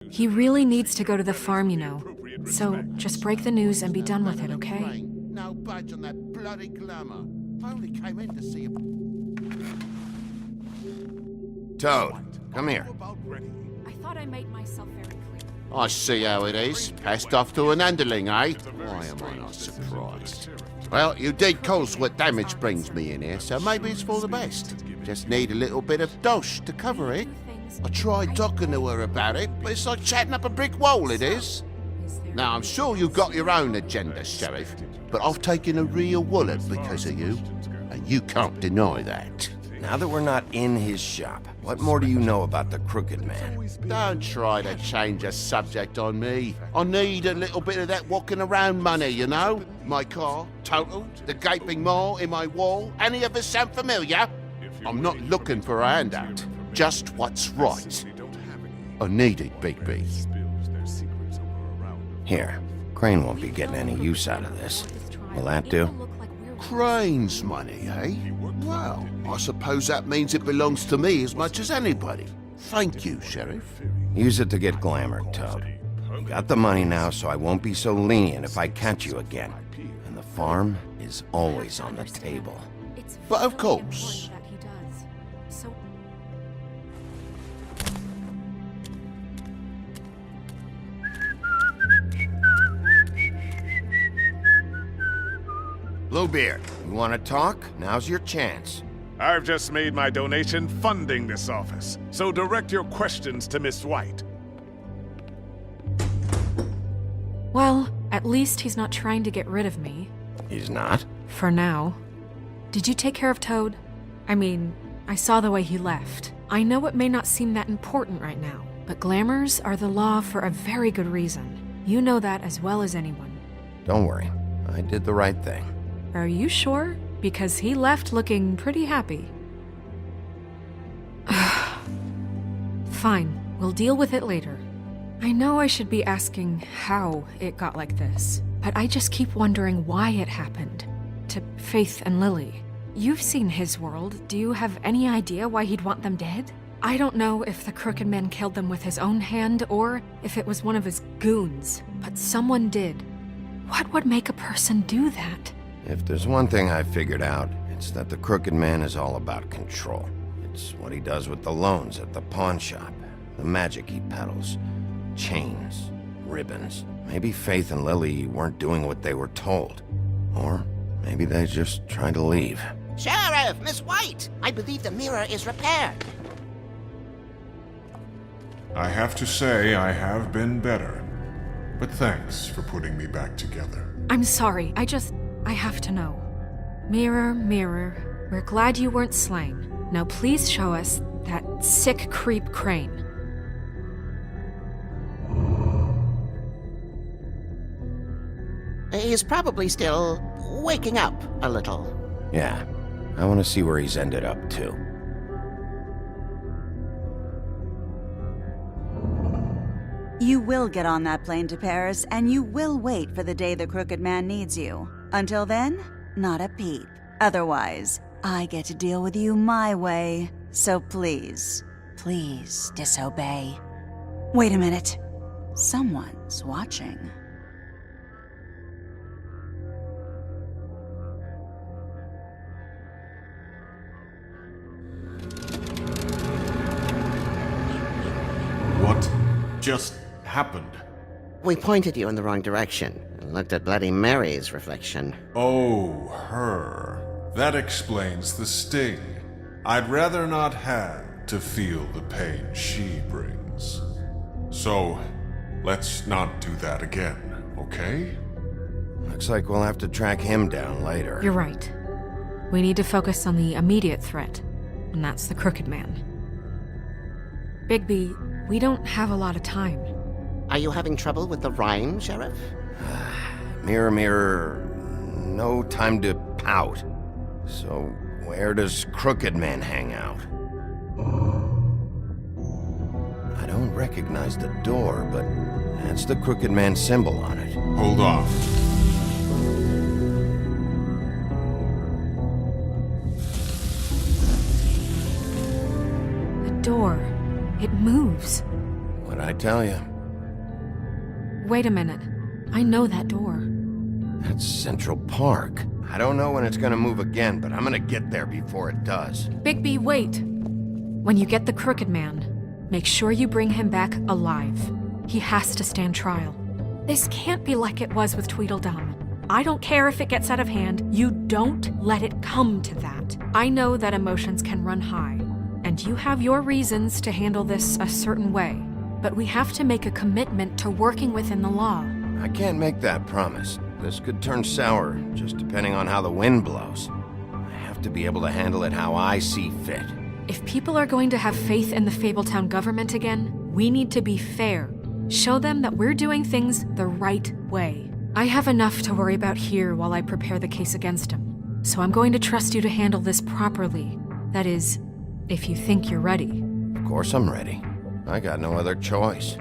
He really needs to go to the farm, you know. So just break the news and be done with it, okay? No budge on that bloody glamour. I only came in to see you. Toad, come here. I thought I made myself very clear. I see how it is. Passed off to an underling, eh? Why am I not surprised? Well, you did cause what damage brings me in here, so maybe it's for the best. Just need a little bit of dosh to cover it. I tried talking to her about it, but it's like chatting up a brick wall, it is. Now, I'm sure you've got your own agenda, Sheriff, but I've taken a real wallet because of you, and you can't deny that. Now that we're not in his shop, what more do you know about the Crooked Man? Don't try to change a subject on me. I need a little bit of that walking around money, you know? My car, total, the gaping maw in my wall. Any of us sound familiar? I'm not looking for a handout, just what's right. I need it, Big B. Here, Crane won't be getting any use out of this. Will that do? Crane's money, eh? Well, I suppose that means it belongs to me as much as anybody. Thank you, Sheriff. Use it to get glamored, Toad. You got the money now, so I won't be so lenient if I catch you again. And the farm is always on the table. But of course. Bluebeard, you want to talk? Now's your chance. I've just made my donation funding this office, so direct your questions to Miss White. Well, at least he's not trying to get rid of me. He's not? For now. Did you take care of Toad? I mean, I saw the way he left. I know it may not seem that important right now, but glamours are the law for a very good reason. You know that as well as anyone. Don't worry. I did the right thing. Are you sure? Because he left looking pretty happy. Fine, we'll deal with it later. I know I should be asking how it got like this, but I just keep wondering why it happened. To Faith and Lily. You've seen his world. Do you have any idea why he'd want them dead? I don't know if the Crooked Man killed them with his own hand or if it was one of his goons, but someone did. What would make a person do that? If there's one thing I figured out, it's that the Crooked Man is all about control. It's what he does with the loans at the pawn shop, the magic he peddles, chains, ribbons. Maybe Faith and Lily weren't doing what they were told. Or maybe they just tried to leave. Sheriff, Miss White, I believe the mirror is repaired. I have to say I have been better. But thanks for putting me back together. I'm sorry, I have to know. Mirror, mirror, we're glad you weren't slain. Now please show us that sick creep Crane. He's probably still waking up a little. Yeah, I want to see where he's ended up, too. You will get on that plane to Paris, and you will wait for the day the Crooked Man needs you. Until then, not a peep. Otherwise, I get to deal with you my way. So please, please disobey. Wait a minute. Someone's watching. What just happened? We pointed you in the wrong direction and looked at Bloody Mary's reflection. Oh, her. That explains the sting. I'd rather not have to feel the pain she brings. So, let's not do that again, okay? Looks like we'll have to track him down later. You're right. We need to focus on the immediate threat, and that's the Crooked Man. Bigby, we don't have a lot of time. Are you having trouble with the rhyme, Sheriff? Mirror, mirror, no time to pout. So, where does Crooked Man hang out? I don't recognize the door, but that's the Crooked Man symbol on it. Hold on. The door. It moves. What'd I tell you? Wait a minute. I know that door. That's Central Park. I don't know when it's gonna move again, but I'm gonna get there before it does. Bigby, wait! When you get the Crooked Man, make sure you bring him back alive. He has to stand trial. This can't be like it was with Tweedledum. I don't care if it gets out of hand. You don't let it come to that. I know that emotions can run high, and you have your reasons to handle this a certain way. But we have to make a commitment to working within the law. I can't make that promise. This could turn sour, just depending on how the wind blows. I have to be able to handle it how I see fit. If people are going to have faith in the Fabletown government again, we need to be fair. Show them that we're doing things the right way. I have enough to worry about here while I prepare the case against him. So I'm going to trust you to handle this properly. That is, if you think you're ready. Of course I'm ready. I got no other choice.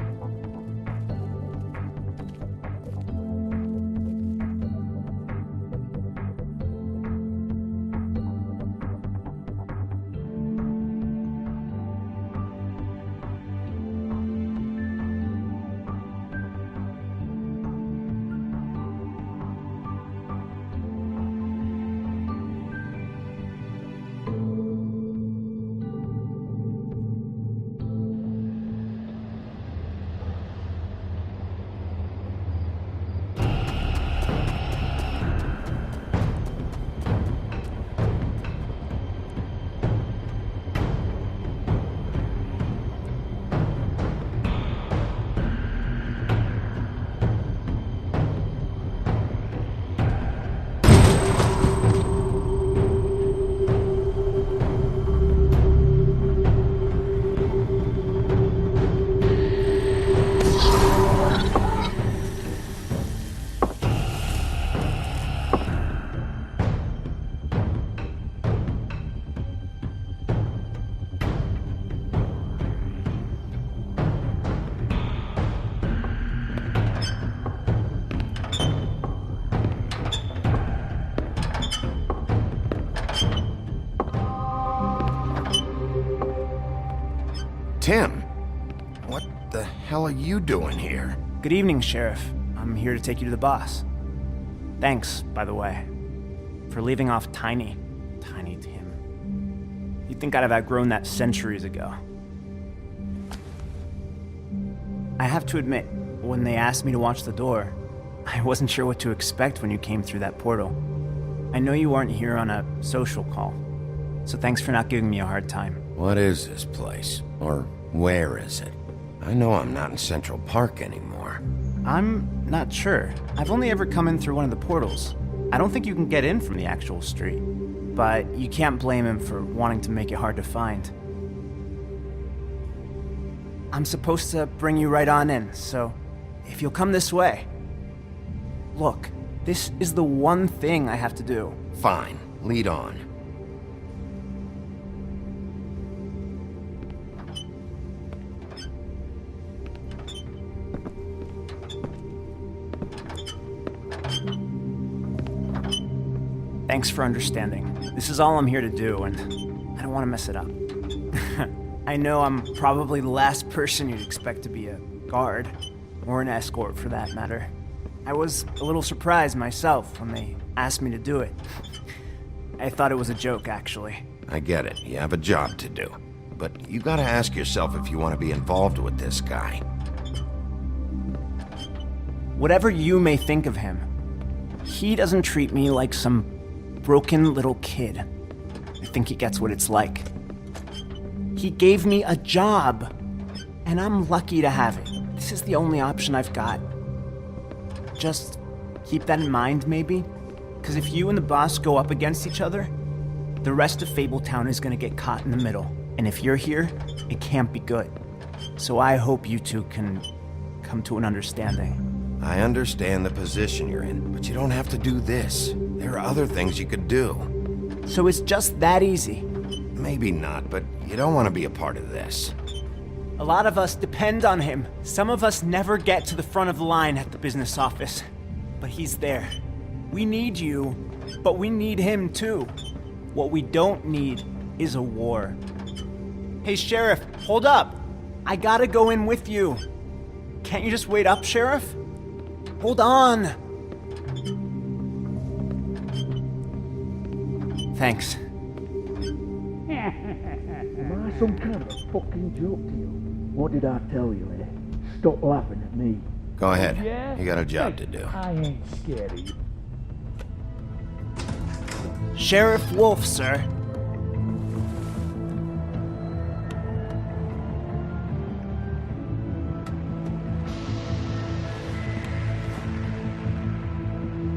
Tim, what the hell are you doing here? Good evening, Sheriff. I'm here to take you to the boss. Thanks, by the way, for leaving off Tiny. Tiny Tim. You'd think I'd have outgrown that centuries ago. I have to admit, when they asked me to watch the door, I wasn't sure what to expect when you came through that portal. I know you aren't here on a social call, so thanks for not giving me a hard time. What is this place? Or where is it? I know I'm not in Central Park anymore. I'm not sure. I've only ever come in through one of the portals. I don't think you can get in from the actual street. But you can't blame him for wanting to make it hard to find. I'm supposed to bring you right on in, so if you'll come this way. Look, this is the one thing I have to do. Fine, lead on. Thanks for understanding. This is all I'm here to do, and I don't want to mess it up. I know I'm probably the last person you'd expect to be a guard, or an escort for that matter. I was a little surprised myself when they asked me to do it. I thought it was a joke, actually. I get it, you have a job to do. But you gotta ask yourself if you want to be involved with this guy. Whatever you may think of him, he doesn't treat me like some broken little kid. I think he gets what it's like. He gave me a job, and I'm lucky to have it. This is the only option I've got. Just keep that in mind, maybe? Because if you and the boss go up against each other, the rest of Fabletown is going to get caught in the middle. And if you're here, it can't be good. So I hope you two can come to an understanding. I understand the position you're in, but you don't have to do this. There are other things you could do. So it's just that easy. Maybe not, but you don't want to be a part of this. A lot of us depend on him. Some of us never get to the front of the line at the business office. But he's there. We need you, but we need him too. What we don't need is a war. Hey, Sheriff, hold up. I gotta go in with you. Can't you just wait up, Sheriff? Hold on! Thanks. Am I some kind of a fucking joke to you? What did I tell you, eh? Stop laughing at me. Go ahead. Yeah? You got a job to do. I ain't scared of you. Sheriff Wolf, sir.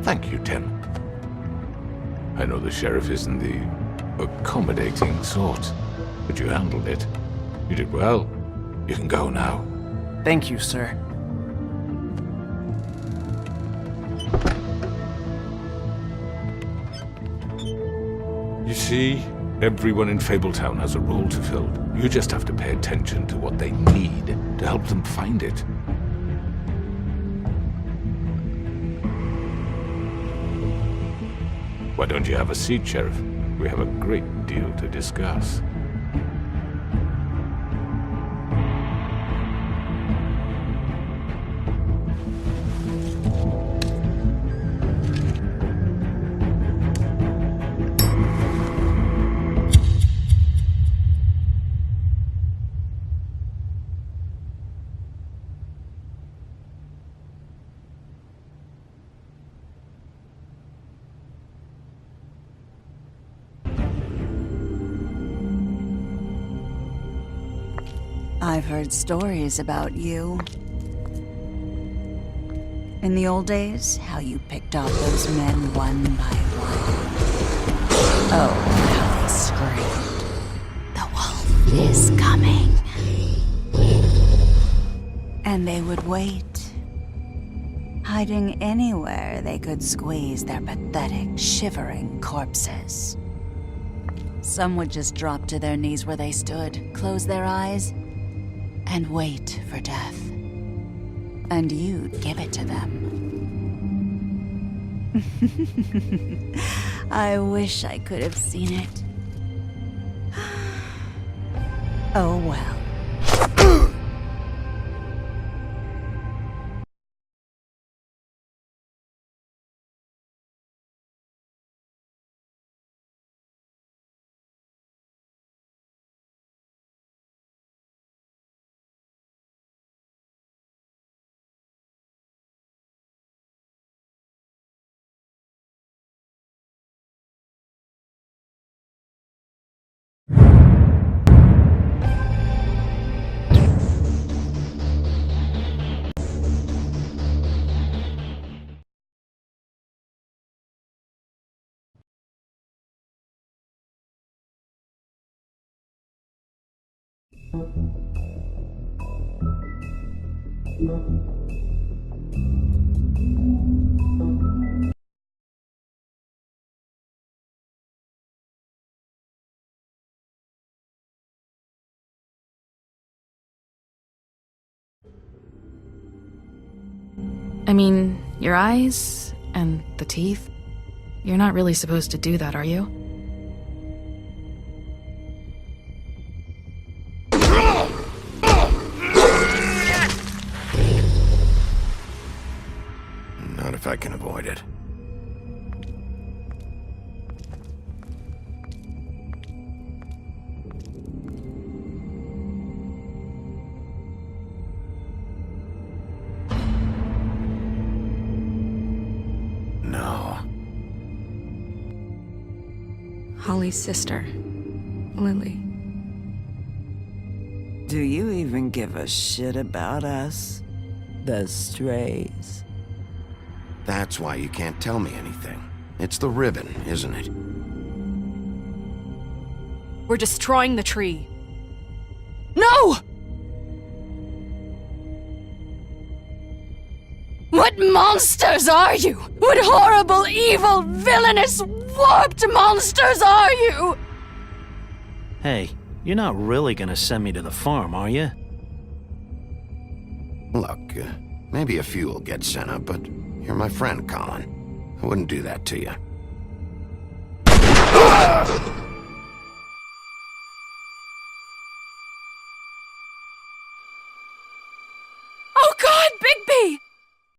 Thank you, Tim. I know the sheriff isn't the accommodating sort, but you handled it. You did well. You can go now. Thank you, sir. You see, everyone in Fabletown has a role to fill. You just have to pay attention to what they need to help them find it. Why don't you have a seat, Sheriff? We have a great deal to discuss. I've heard stories about you. In the old days, how you picked off those men one by one. Oh, how they screamed. The wolf is coming. And they would wait, hiding anywhere they could squeeze their pathetic, shivering corpses. Some would just drop to their knees where they stood, close their eyes, and wait for death. And you'd give it to them. I wish I could have seen it. Oh well. I mean, your eyes and the teeth. You're not really supposed to do that, are you? Not if I can avoid it. No. Holly's sister, Lily. Do you even give a shit about us? The strays? That's why you can't tell me anything. It's the ribbon, isn't it? We're destroying the tree. No! What monsters are you? What horrible, evil, villainous, warped monsters are you? Hey, you're not really gonna send me to the farm, are you? Look, maybe a few will get sent up, but you're my friend, Colin. I wouldn't do that to you. Oh God, Bigby!